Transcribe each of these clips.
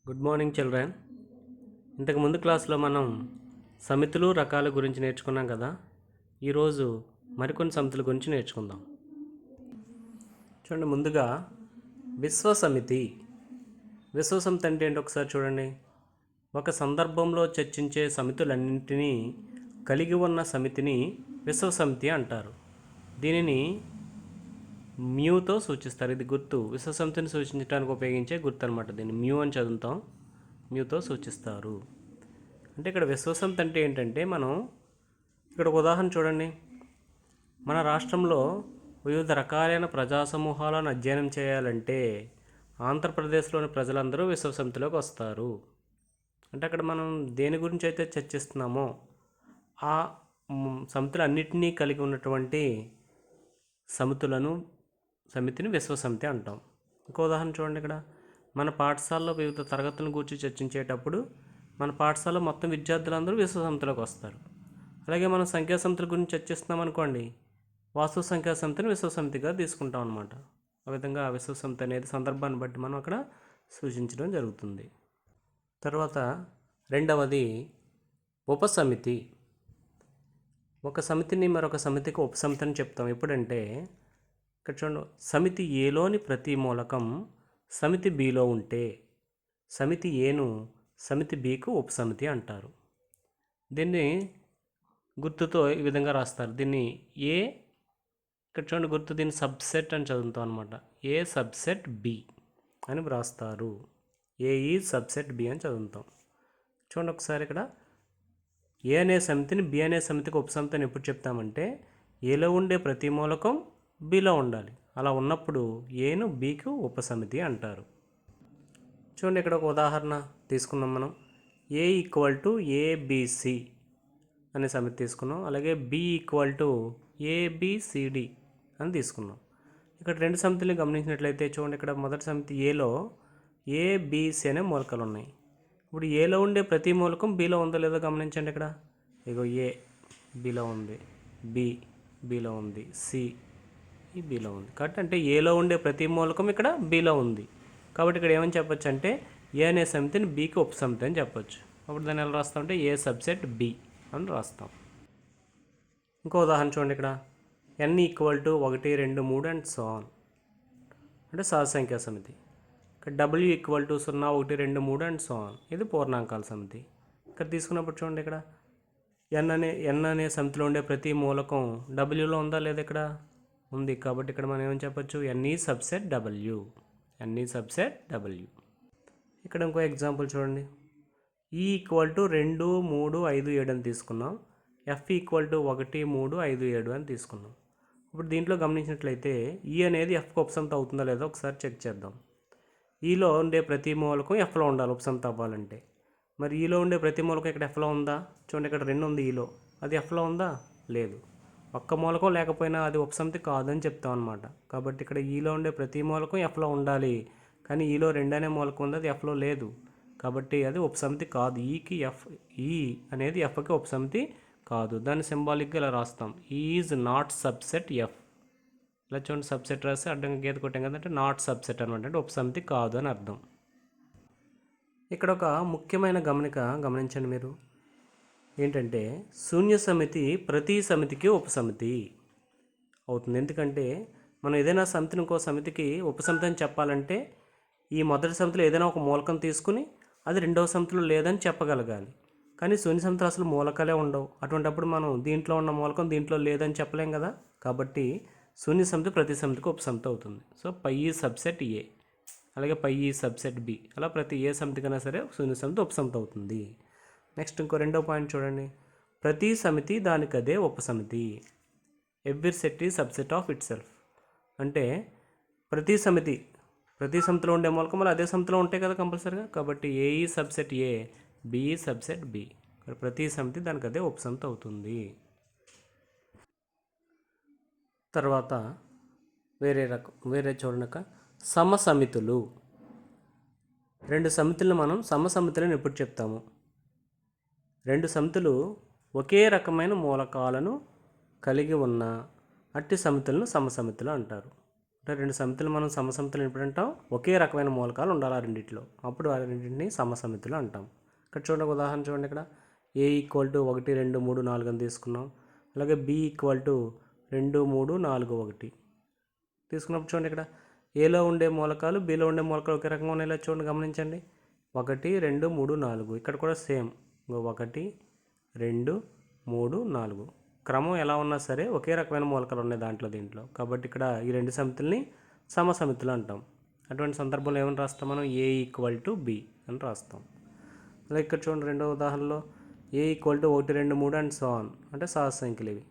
Good morning children. ఇంతకు ముందు క్లాస్లో మనం సమితులు రకాల గురించి నేర్చుకున్నాం కదా. ఈరోజు మరికొన్ని సమితుల గురించి నేర్చుకుందాం. చూడండి, ముందుగా విశ్వసమితి. విశ్వసమితి అంటే ఏంటి ఒకసారి చూడండి. ఒక సందర్భంలో చర్చించే సమితులన్నింటినీ కలిగి ఉన్న సమితిని విశ్వసమితి అంటారు. దీనిని మ్యూతో సూచిస్తారు. ఇది గుర్తు విశ్వసమితిని సూచించడానికి ఉపయోగించే గుర్తు అనమాట. దీన్ని మ్యూ అని చదువుతాం, మ్యూతో సూచిస్తారు. అంటే ఇక్కడ విశ్వసమితి అంటే ఏంటంటే, మనం ఇక్కడ ఒక ఉదాహరణ చూడండి. మన రాష్ట్రంలో వివిధ రకాలైన ప్రజా సమూహాలను అధ్యయనం చేయాలంటే ఆంధ్రప్రదేశ్లోని ప్రజలందరూ విశ్వసమితిలోకి వస్తారు. అంటే అక్కడ మనం దేని గురించి అయితే చర్చిస్తున్నామో ఆ సమితులు అన్నిటినీ కలిగి ఉన్నటువంటి సమితిని విశ్వసమితి అంటాం. ఇంకో ఉదాహరణ చూడండి. ఇక్కడ మన పాఠశాలలో వివిధ తరగతులను గురించి చర్చించేటప్పుడు మన పాఠశాలలో మొత్తం విద్యార్థులందరూ విశ్వసమితిలోకి వస్తారు. అలాగే మనం సంఖ్యా సమితుల గురించి చర్చిస్తున్నాం అనుకోండి, వాస్తవ సంఖ్యా సమితిని విశ్వసమితిగా తీసుకుంటాం అన్నమాట. ఆ విధంగా విశ్వసమితి అనేది సందర్భాన్ని బట్టి మనం అక్కడ సూచించడం జరుగుతుంది. తర్వాత రెండవది ఉపసమితి. ఒక సమితిని మరొక సమితికి ఉపసమితి అని చెప్తాం. ఎప్పుడంటే ఇక్కడ చూడండి, సమితి ఏలోని ప్రతి మూలకం సమితి బిలో ఉంటే సమితి ఏను సమితి బికు ఉపసమితి అంటారు. దీన్ని గుర్తుతో ఈ విధంగా రాస్తారు. దీన్ని ఏ, ఇక్కడ చూడండి గుర్తు, దీన్ని సబ్సెట్ అని చదువుతాం అనమాట. ఏ సబ్సెట్ బి అని వ్రాస్తారు. ఏ ఈ సబ్సెట్ బి అని చదువుతాం. చూడండి ఒకసారి, ఇక్కడ ఏ అనే సమితిని బి అనే సమితికి ఉపసమితి అని ఎప్పుడు చెప్తామంటే, ఏలో ఉండే ప్రతి మూలకం బిలో ఉండాలి. అలా ఉన్నప్పుడు ఏను బికు ఉపసమితి అంటారు. చూడండి, ఇక్కడ ఒక ఉదాహరణ తీసుకున్నాం మనం. ఏ ఈక్వల్ టు ఏబిసి అనే సమితి తీసుకున్నాం. అలాగే బి ఈక్వల్ టు ఏబిసిడి అని తీసుకున్నాం. ఇక్కడ రెండు సమితుల్ని గమనించినట్లయితే చూడండి, ఇక్కడ మొదటి సమితి ఏలో ఏబిసి అనే మూలకాలు ఉన్నాయి. ఇప్పుడు ఏలో ఉండే ప్రతి మూలకం బిలో ఉందో లేదో గమనించండి. ఇక్కడ ఇగో ఏ బిలో ఉంది, బి బిలో ఉంది, సి ఈ బిలో ఉంది. కాబట్టి అంటే ఏలో ఉండే ప్రతి మూలకం ఇక్కడ బిలో ఉంది. కాబట్టి ఇక్కడ ఏమని చెప్పొచ్చు అంటే, ఏ అనే సమితిని బికి ఉపసమితి అని చెప్పొచ్చు. అప్పుడు దాన్ని ఎలా రాస్తాం అంటే ఏ సబ్సెట్ బి అని రాస్తాం. ఇంకో ఉదాహరణ చూడండి. ఇక్కడ N equal to 1, 2, 3 and so on అంటే సహసంఖ్యా సమితి. ఇక్కడ W equal to 0, 1, 2, 3 and so on ఇది పూర్ణాంకాల సమితి. ఇక్కడ తీసుకున్నప్పుడు చూడండి, ఇక్కడ ఎన్ అనే సమితిలో ఉండే ప్రతి మూలకం డబ్ల్యూలో ఉందా లేదా? ఇక్కడ ఉంది. కాబట్టి ఇక్కడ మనం ఏమని చెప్పొచ్చు, NE subset W, NE subset W. ఇక్కడ ఇంకో ఎగ్జాంపుల్ చూడండి. ఈ ఈక్వల్ టు 2, 3, 5, 7 అని తీసుకున్నాం. ఎఫ్ ఈక్వల్ టు 1, 3, 5, 7 అని తీసుకున్నాం. ఇప్పుడు దీంట్లో గమనించినట్లయితే ఈ అనేది ఎఫ్కి ఉపసమితి అవుతుందో లేదో ఒకసారి చెక్ చేద్దాం. ఈలో ఉండే ప్రతి మూలకం ఎఫ్లో ఉండాలి ఉపసమితి అవ్వాలంటే. మరి ఈలో ఉండే ప్రతి మూలకం ఇక్కడ ఎఫ్లో ఉందా? చూడండి, ఇక్కడ 2 ఉంది ఈలో, అది ఎఫ్లో ఉందా? లేదు. ఒక్క మూలకం లేకపోయినా అది ఉపసమితి కాదని చెప్తాం అనమాట. కాబట్టి ఇక్కడ ఈలో ఉండే ప్రతి మూలకం ఎఫ్లో ఉండాలి. కానీ ఈలో 2 అనే మూలకం ఉంది, అది ఎఫ్లో లేదు. కాబట్టి అది ఉపసమితి కాదు. ఈ అనేది ఎఫ్కి ఉపసమితి కాదు. దాన్ని సింబాలిక్గా ఇలా రాస్తాం, ఈజ్ నాట్ సబ్సెట్ ఎఫ్. ఇలా చూడండి, సబ్సెట్ రాస్తే అడ్డంగా గీత కొట్టాం కదంటే నాట్ సబ్సెట్ అనమాట, అంటే ఉపసమితి కాదు అని అర్థం. ఇక్కడ ఒక ముఖ్యమైన గమనించండి మీరు. ఏంటంటే శూన్య సమితి ప్రతి సమితికి ఉపసమితి అవుతుంది. ఎందుకంటే మనం ఏదైనా సమితిని ఇంకో సమితికి ఉపసమితి అని చెప్పాలంటే ఈ మొదటి సమితిలో ఏదైనా ఒక మూలకం తీసుకుని అది రెండవ సమితిలో లేదని చెప్పగలగాలి. కానీ శూన్య సమితిలో అసలు మూలకాలే ఉండవు. అటువంటిప్పుడు మనం దీంట్లో ఉన్న మూలకం దీంట్లో లేదని చెప్పలేం కదా. కాబట్టి శూన్య సమితి ప్రతి సమితికి ఉపసమితి అవుతుంది. సో పై ఈ సబ్సెట్ ఏ, అలాగే పై ఈ సబ్సెట్ బి, అలా ప్రతి ఏ సమితికైనా సరే శూన్య సమితి ఉపసమితి అవుతుంది. నెక్స్ట్ ఇంకో రెండో పాయింట్ చూడండి. ప్రతి సమితి దానికదే ఉపసమితి. ఎవ్రీ సెట్ ఈ సబ్సెట్ ఆఫ్ ఇట్ సెల్ఫ్. అంటే ప్రతి సమితిలో ఉండే మూలకం అదే సమితిలో ఉంటాయి కదా కంపల్సరీగా. కాబట్టి A E subset A, B E subset B. ప్రతి సమితి దానికి అదే ఉపసమితి అవుతుంది. తర్వాత వేరే చూడనక సమసమితులు. రెండు సమితులను మనం సమసమితులను ఎప్పుడు చెప్తాము? రెండు సమితులు ఒకే రకమైన మూలకాలను కలిగి ఉన్న అట్టి సమితులను సమసమితులు అంటారు. అంటే రెండు సమితులు మనం సమసమితులు ఎప్పుడు అంటాం? ఒకే రకమైన మూలకాలు ఉండాలి ఆ రెండింటిలో, అప్పుడు ఆ రెండింటిని సమసమితులు అంటాం. ఇక్కడ చూడండి, ఒక ఉదాహరణ చూడండి. ఇక్కడ A = 1 2 3 4 అని తీసుకున్నాం. అలాగే B = 2 3 4 1 తీసుకున్నప్పుడు చూడండి, ఇక్కడ ఏలో ఉండే మూలకాలు బీలో ఉండే మూలకాలు ఒకే రకంగా ఉన్నాయి. చూడండి, గమనించండి. 1 2 3 4 ఇక్కడ కూడా సేమ్ 1 2 3 4 క్రమం ఎలా ఉన్నా సరే ఒకే రకమైన మూలకాలు ఉన్నాయి దీంట్లో. కాబట్టి ఇక్కడ ఈ రెండు సమితుల్ని సమసమితులు అంటాం. అటువంటి సందర్భంలో ఏమని రాస్తాం మనం? A = B అని రాస్తాం. అలాగే ఇక్కడ చూడండి, రెండో ఉదాహరణలో A = 1 2 3 అండ్ సో ఆన్ అంటే సహజ సంఖ్యలు ఇవి.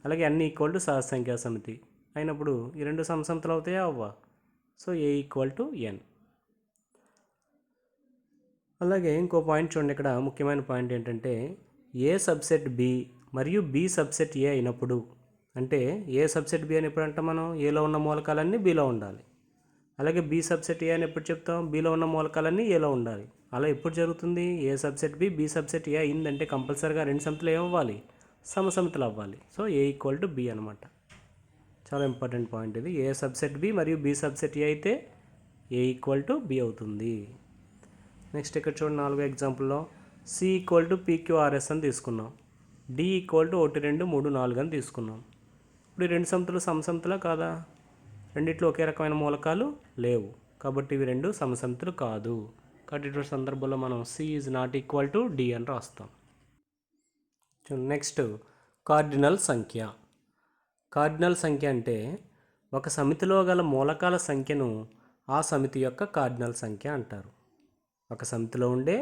అలాగే n = సహజ సంఖ్యా సమితి అయినప్పుడు ఈ రెండు సమసమితులు అవుతాయా? అవ్వా. So A = n. అలాగే ఇంకో పాయింట్ చూడండి, ఇక్కడ ముఖ్యమైన పాయింట్ ఏంటంటే A సబ్సెట్ B మరియు B సబ్సెట్ A అయినప్పుడు, అంటే A సబ్సెట్ B అని ఎప్పుడు అంటాం మనం? ఏలో ఉన్న మూలకాలన్నీ Bలో ఉండాలి. అలాగే B సబ్సెట్ A అని ఎప్పుడు చెప్తాం? Bలో ఉన్న మూలకాలన్నీ Aలో ఉండాలి. అలా ఎప్పుడు జరుగుతుంది? A subset B B subset A అయిందంటే కంపల్సరీగా రెండు సమితులు ఏమవ్వాలి? సమసమితులు అవ్వాలి. సో A = B అనమాట. చాలా ఇంపార్టెంట్ పాయింట్ ఇది. A సబ్సెట్ B మరియు B సబ్సెట్ A అయితే A = B అవుతుంది. నెక్స్ట్ ఇక్కడ చూడండి, 4వ ఎగ్జాంపుల్లో C = PQRS అని తీసుకున్నాం. D = 1 2 3 4 అని తీసుకున్నాం. ఇప్పుడు ఈ రెండు సమితులు సమసమితులా కాదా? రెండిట్లో ఒకే రకమైన మూలకాలు లేవు, కాబట్టి ఇవి రెండు సమసమితులు కాదు. కాబట్టి ఇటువంటి సందర్భంలో మనం C ≠ D అని రాస్తాం. నెక్స్ట్, కార్డినల్ సంఖ్య. కార్డినల్ సంఖ్య అంటే ఒక సమితిలో గల మూలకాల సంఖ్యను ఆ సమితి యొక్క కార్డినల్ సంఖ్య అంటారు. ఒక సమితిలో ఉండే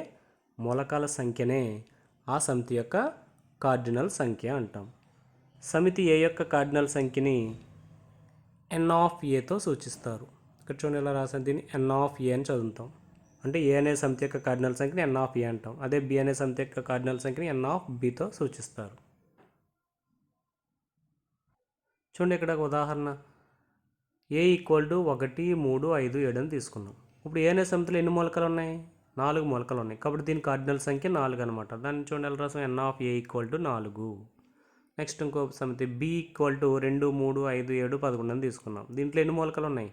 మూలకాల సంఖ్యనే ఆ సమితి యొక్క కార్డినల్ సంఖ్య అంటాం. సమితి A యొక్క కార్డినల్ సంఖ్యని n/A సూచిస్తారు. ఇక్కడ చూడండి, ఇలా రాసాను. దీన్ని n/A అని చదువుతాం. అంటే A అనే సమితి యొక్క కార్డినల్ సంఖ్యని n/A అంటాం. అదే B అనే సమితి యొక్క కార్డినల్ సంఖ్యని n/B సూచిస్తారు. చూడండి, ఇక్కడ ఒక ఉదాహరణ A = 1 3 5 7 అని తీసుకున్నాం. ఇప్పుడు A అనే సమితిలో ఎన్ని మూలకాలు ఉన్నాయి? 4 మూలకాలు ఉన్నాయి. కాబట్టి దీని కార్డినల్ సంఖ్య 4 అనమాట. దాన్ని చూడండి, ఎలా రాసాం? n/A = 4. నెక్స్ట్ ఇంకో సమితి B = 2 3 5 7 11 అని తీసుకున్నాం. దీంట్లో ఎన్ని మూలకాలు ఉన్నాయి?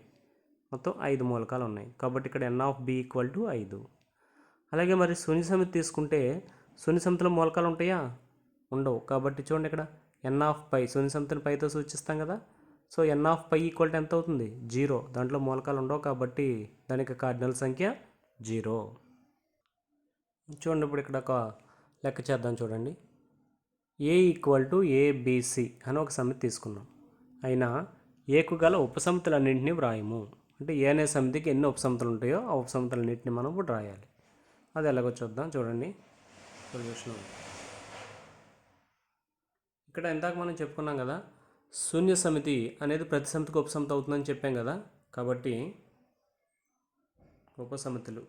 మొత్తం 5 మూలకాలు ఉన్నాయి. కాబట్టి ఇక్కడ n/B = 5. అలాగే మరి శూన్య సమితి తీసుకుంటే శూన్య సమితిలో మూలకాలు ఉంటాయా? ఉండవు. కాబట్టి చూడండి, ఇక్కడ n/π శూన్య సమితిని పైతో సూచిస్తాం కదా. సో n/π = ఎంత అవుతుంది? 0. దాంట్లో మూలకాలు ఉండవు, కాబట్టి దానికి కార్డినల్ సంఖ్య 0. చూడండి, ఇప్పుడు ఇక్కడ ఒక లెక్క చేద్దాం. చూడండి, A = ABC అని ఒక సమితి తీసుకున్నాం. అయినా Aకు గల ఉపసమితులన్నింటినీ వ్రాయము. అంటే A అనే సమితికి ఎన్ని ఉపసమితులు ఉంటాయో ఆ ఉపసమితులన్నింటినీ మనం ఇప్పుడు రాయాలి. అది ఎలాగో చూద్దాం. చూడండి, సొల్యూషన్ ఇక్కడ ఇందాక మనం చెప్పుకున్నాం కదా, శూన్య సమితి అనేది ప్రతి సమితికి ఉపసమితి అవుతుందని చెప్పాం కదా. కాబట్టి ఉపసమితులు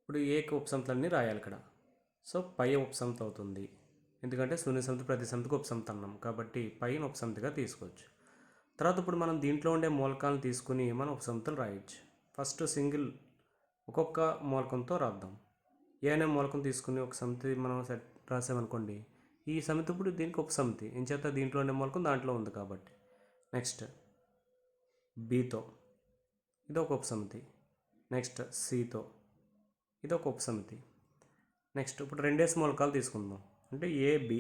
ఇప్పుడు ఏక ఉపసమితులన్నీ రాయాలి ఇక్కడ. సో పై ఉపసమితి అవుతుంది, ఎందుకంటే శూన్య సమితి ప్రతి సమితికి ఉపసమితి అన్నాం కాబట్టి పైన ఉపసమితిగా తీసుకోవచ్చు. తర్వాత ఇప్పుడు మనం దీంట్లో ఉండే మూలకాలను తీసుకుని మనం ఉపసమితులు రాయొచ్చు. ఫస్ట్ సింగిల్ ఒక్కొక్క మూలకంతో రాద్దాం. ఏ అనే మూలకం తీసుకుని ఒక సమితి మనం రాసామనుకోండి, ఈ సమితి ఇప్పుడు దీనికి ఉపసమితి ఎంచేత దీంట్లో ఉండే మూలకం దాంట్లో ఉంది కాబట్టి. నెక్స్ట్ Bతో ఇది ఒక ఉపసమితి. నెక్స్ట్ Cతో ఇది ఒక ఉపసమితి. నెక్స్ట్ ఇప్పుడు రెండేసి మూలకాలు తీసుకుందాం, అంటే AB.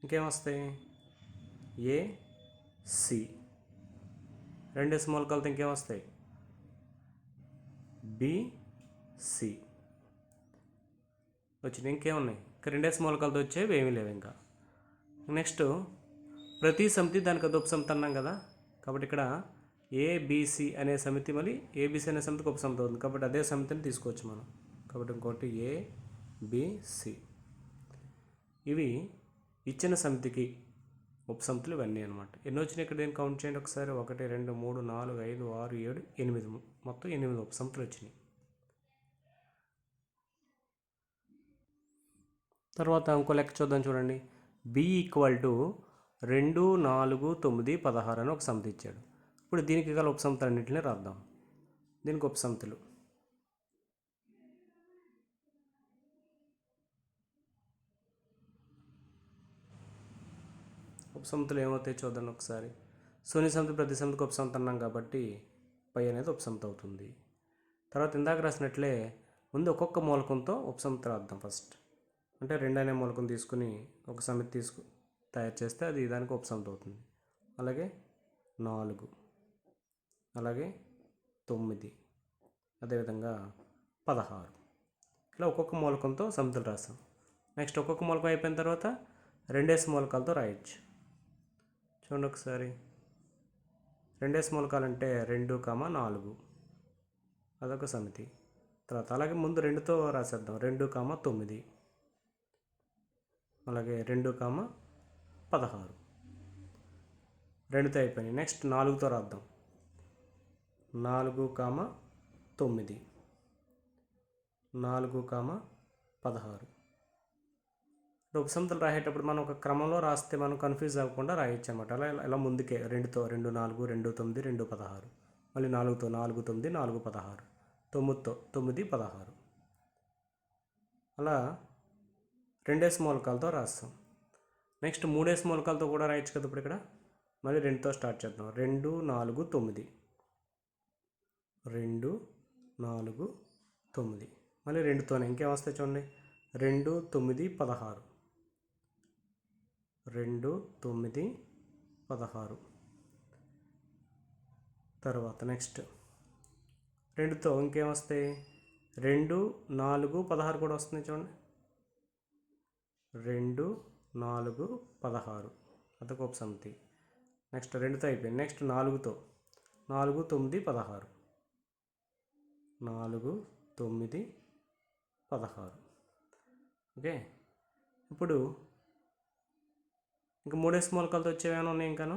ఇంకేమొస్తాయి? AC. రెండేసి మూలకాలతో ఇంకేమొస్తాయి? BC వచ్చింది. ఇంకేమున్నాయి? ఇంకా రెండేసి మూలకాలతో వచ్చేవి ఏమీ లేవు ఇంకా. నెక్స్ట్ ప్రతి సమితి దానికి అది ఉపసమితి అన్నాం కదా, కాబట్టి ఇక్కడ ABC అనే సమితి మళ్ళీ ABC అనే సమితికి ఉపసమితి అవుతుంది, కాబట్టి అదే సమితిని తీసుకోవచ్చు మనం. కాబట్టి ఇంకోటి ABC. ఇవి ఇచ్చిన సమితికి ఉపసమితులు ఇవన్నీ అనమాట. ఎన్ని వచ్చినాయి ఇక్కడ? దీన్ని కౌంట్ చేయండి ఒకసారి. 1 2 3 4 5 6 7 8 మొత్తం 8 ఉపసమితులు వచ్చినాయి. తర్వాత ఇంకో లెక్క చూద్దాం. చూడండి, B = 2, 4, 9, 16 అని ఒక సమితి ఇచ్చాడు. ఇప్పుడు దీనికి గల ఉపసమితులన్నింటినీ రాద్దాం. దీనికి ఉపసమితులు ఏమవుతాయి చూద్దాం ఒకసారి. శూన్య సమితి ప్రతి సమితికి ఉపసమితి అన్నాం కాబట్టి పై అనేది ఉపసమితి అవుతుంది. తర్వాత ఇందాక రాసినట్లే ముందు ఒక్కొక్క మూలకంతో ఉపసమితి రాద్దాం ఫస్ట్. అంటే 2 అనే మూలకం తీసుకుని ఒక సమితి తయారు చేస్తే అది దానికి ఉపసమితి అవుతుంది. అలాగే 4, అలాగే 9, అదేవిధంగా 16, ఇలా ఒక్కొక్క మూలకంతో సమితులు రాస్తాం. నెక్స్ట్ ఒక్కొక్క మూలకం అయిపోయిన తర్వాత 2s మూలకాలతో రాయొచ్చు. చూడండి ఒకసారి. 2s మూలకాలు అంటే 2, 4, అదొక సమితి. తర్వాత అలాగే ముందు 2తో రాసేద్దాం. 2, 9, అలాగే 2, 16, 2తో అయిపోయినాయి. నెక్స్ట్ 4తో రాద్దాం. 4, 9, 4, 16. ఉపసమితులు రాసేటప్పుడు మనం ఒక క్రమంలో రాస్తే మనం కన్ఫ్యూజ్ అవ్వకుండా రాయొచ్చు అనమాట. అలా ఇలా ముందుకే 2తో 2, 4, 2, 9, 2, 16, మళ్ళీ 4తో 4, 9, 4, 16, 9తో 9, 16, అలా 2s మూలకాలతో రాస్తాం. నెక్స్ట్ 3s మూలకాలతో కూడా రాయొచ్చు కదా. ఇప్పుడు ఇక్కడ మళ్ళీ 2తో స్టార్ట్ చేద్దాం. 2, 4, 9, 2, 4, 9, మళ్ళీ 2తోనే ఇంకేమొస్తాయి చూడండి. 2, 9, 16, 2, 9, 16. తర్వాత నెక్స్ట్ 2తో ఇంకేమొస్తాయి. 2, 4, 16 కూడా వస్తుంది చూడండి. 2, 4, 16, అదొక ఉపసమితి. నెక్స్ట్ 2తో అయిపోయింది. నెక్స్ట్ 4తో 4, 9, 16, 4, 9, 16. ఓకే. ఇప్పుడు ఇంకా 3s మూలకాలతో వచ్చేవేమైనా ఉన్నాయి ఇంకాను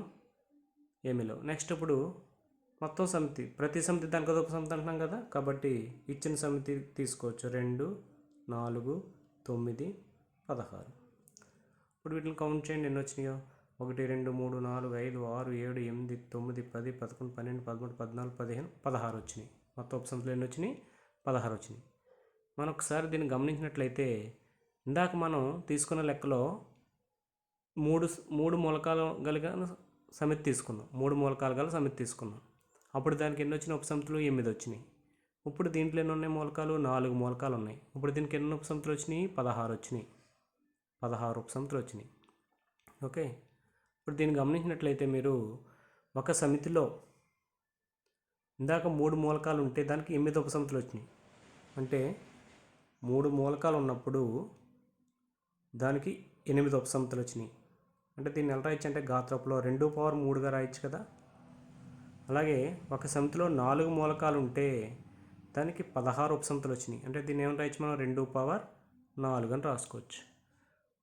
ఏమీ లేవు. నెక్స్ట్ ఇప్పుడు మొత్తం సమితి, ప్రతి సమితి దానికి ఒక సమితి అంటున్నాం కదా, కాబట్టి ఇచ్చిన సమితి తీసుకోవచ్చు. 2, 4, 9, 16. ఇప్పుడు వీటిని కౌంట్ చేయండి ఎన్ని వచ్చినాయో. 1, 2, 3, 4, 5, 6, 7, 8, 9, 10, 11, 12, 13, 14, 15, 16 వచ్చినాయి. మొత్తం ఉపసమితులు ఎన్ని వచ్చినాయి? 16 వచ్చినాయి. మనం ఒకసారి దీన్ని గమనించినట్లయితే ఇందాక మనం తీసుకున్న లెక్కలో మూడు మూలకాలు కలిగిన సమితి తీసుకున్నాం. 3 మూలకాలు గల సమితి తీసుకున్నాం. అప్పుడు దానికి ఎన్ని వచ్చినాయి ఉపసమితులు? 8 వచ్చినాయి. ఇప్పుడు దీంట్లో ఎన్ని ఉన్నాయి మూలకాలు? 4 మూలకాలు ఉన్నాయి. ఇప్పుడు దీనికి ఎన్ని ఉపసమితులు వచ్చినాయి? 16 వచ్చినాయి. 16 ఉపసమితులు వచ్చినాయి. ఓకే. ఇప్పుడు దీన్ని గమనించినట్లయితే మీరు ఒక సమితిలో ఇందాక 3 మూలకాలు ఉంటే దానికి 8 ఉపసమితులు వచ్చినాయి. అంటే 3 మూలకాలు ఉన్నప్పుడు దానికి 8 ఉపసమితులు వచ్చినాయి. అంటే దీన్ని ఎలా రాయొచ్చు అంటే గాత్రపులో 2^3గా రాయొచ్చు కదా. అలాగే ఒక సమితిలో 4 మూలకాలు ఉంటే దానికి 16 ఉపసమితులు వచ్చినాయి. అంటే దీన్ని ఏమైనా రాయొచ్చు మనం? 2^4 అని రాసుకోవచ్చు.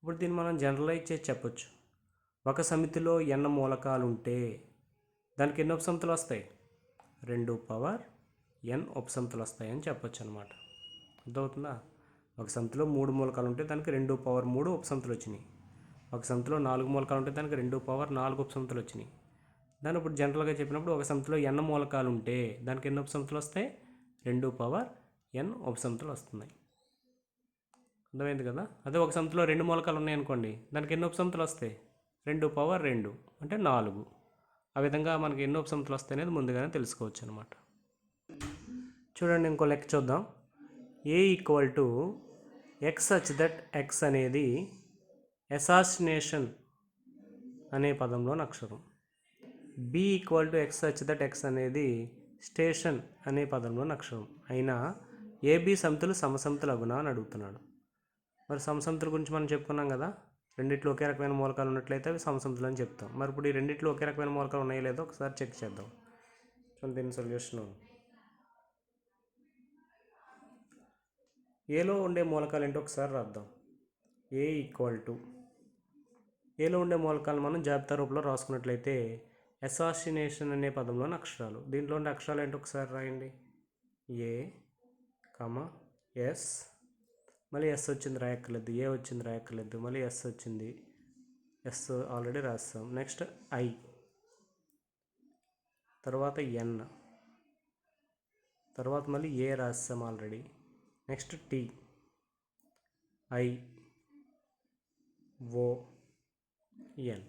ఇప్పుడు దీన్ని మనం జనరలైజ్ చేసి చెప్పొచ్చు. ఒక సమితిలో n మూలకాలు ఉంటే దానికి ఎన్ని ఉపసమితులు వస్తాయి? 2^n ఉపసమితులు వస్తాయని చెప్పొచ్చు అనమాట. అర్థమవుతుందా? ఒక సమితిలో 3 మూలకాలు ఉంటే దానికి 2^3 ఉపసమితులు వచ్చినాయి. ఒక సమితిలో 4 మూలకాలు ఉంటే దానికి 2^4 ఉపసమితులు వచ్చినాయి. దాన్ని ఇప్పుడు జనరల్గా చెప్పినప్పుడు ఒక సమితిలో n మూలకాలు ఉంటే దానికి ఎన్ని ఉపసమితులు వస్తాయి? 2^n ఉపసమితులు వస్తున్నాయి. అర్థమైంది కదా. అదే ఒక సమితిలో 2 మూలకాలు ఉన్నాయనుకోండి, దానికి ఎన్ని ఉపసమితులు వస్తాయి? 2^2 అంటే 4. ఆ విధంగా మనకి ఎన్ని ఉపసమితులు వస్తాయి అనేది ముందుగానే తెలుసుకోవచ్చు అనమాట. చూడండి ఇంకో లెక్క చూద్దాం. A = x such that x అనేది అసాసినేషన్ అనే పదంలోని అక్షరం. B = x such that x అనేది స్టేషన్ అనే పదంలోని అక్షరం. అయినా AB సమితులు సమసమితులు అగునా అని అడుగుతున్నాడు. మరి సమసమితుల గురించి మనం చెప్పుకున్నాం కదా. రెండిట్లో ఒకే రకమైన మూలకాలు ఉన్నట్లయితే అవి సమసమితులు అని చెప్తాం. మరి ఇప్పుడు ఈ రెండిట్లో ఒకే రకమైన మూలకాలు ఉన్నాయో లేదో ఒకసారి చెక్ చేద్దాం. చూడండి దీని సొల్యూషను. ఏలో ఉండే మూలకాలు ఏంటో ఒకసారి రాద్దాం. ఏలో ఉండే మూలకాలు మనం జాబితా రూపంలో రాసుకున్నట్లయితే అసాసినేషన్ అనే పదంలోని అక్షరాలు. దీంట్లో ఉండే అక్షరాలు ఏంటో ఒకసారి రాయండి. A, S, మళ్ళీ S వచ్చింది రాయక్కర్లేదు, A వచ్చింది రాయక్కర్లేదు, మళ్ళీ S వచ్చింది, ఎస్ ఆల్రెడీ రాస్తాం. నెక్స్ట్ ఐ, తర్వాత ఎన్, తర్వాత మళ్ళీ ఏ రాస్తాం ఆల్రెడీ. నెక్స్ట్ టీ, ఐ, ఓ, ఎన్.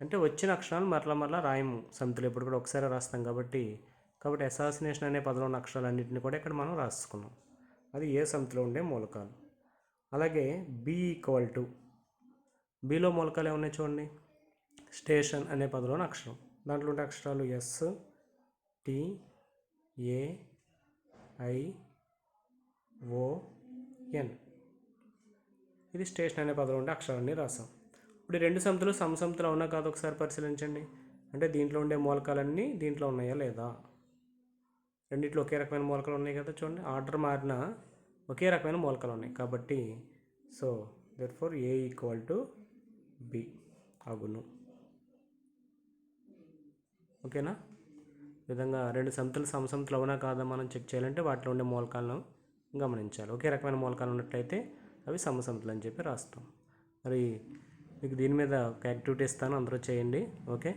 అంటే వచ్చిన అక్షరాలు మరలా రాయము సమితిలో, ఇప్పుడు కూడా ఒకసారి రాస్తాం కాబట్టి అసాసినేషన్ అనే పదంలో ఉన్న అక్షరాలన్నింటినీ కూడా ఇక్కడ మనం రాసుకున్నాం. అది ఏ సమితిలో ఉండే మూలకాలు. అలాగే బి ఈక్వల్ టు, బిలో మూలకాలు ఏమున్నాయి చూడండి. స్టేషన్ అనే పదంలోని అక్షరం, దాంట్లో ఉండే అక్షరాలు ఎస్, టి, ఏ, ఐ, ఓ, ఎన్. ఇది స్టేషన్ అనే పదంలో ఉండే అక్షరాన్ని రాసాం. ఇప్పుడు ఈ రెండు సమితులు సమసమితులు అవునా కాదు ఒకసారి పరిశీలించండి. అంటే దీంట్లో ఉండే మూలకాలన్నీ దీంట్లో ఉన్నాయా లేదా. రెండిట్లో ఒకే రకమైన మూలకాలు ఉన్నాయి కదా చూడండి. ఆర్డర్ మారిన ఒకే రకమైన మూలకాలు ఉన్నాయి కాబట్టి so therefore A equal to be అగును. ఓకేనా. ఈ విధంగా రెండు సమితులు సమసమితులు అవునా కాదా మనం చెక్ చేయాలంటే వాటిలో ఉండే మూలకాలను గమనించాలి. ఒకే రకమైన మూలకాలు ఉన్నట్లయితే అవి సమసమితులు అని చెప్పి రాస్తాం. మరి మీకు దీని మీద ఒక యాక్టివిటీ ఇస్తాను, అందరూ చేయండి. ఓకే.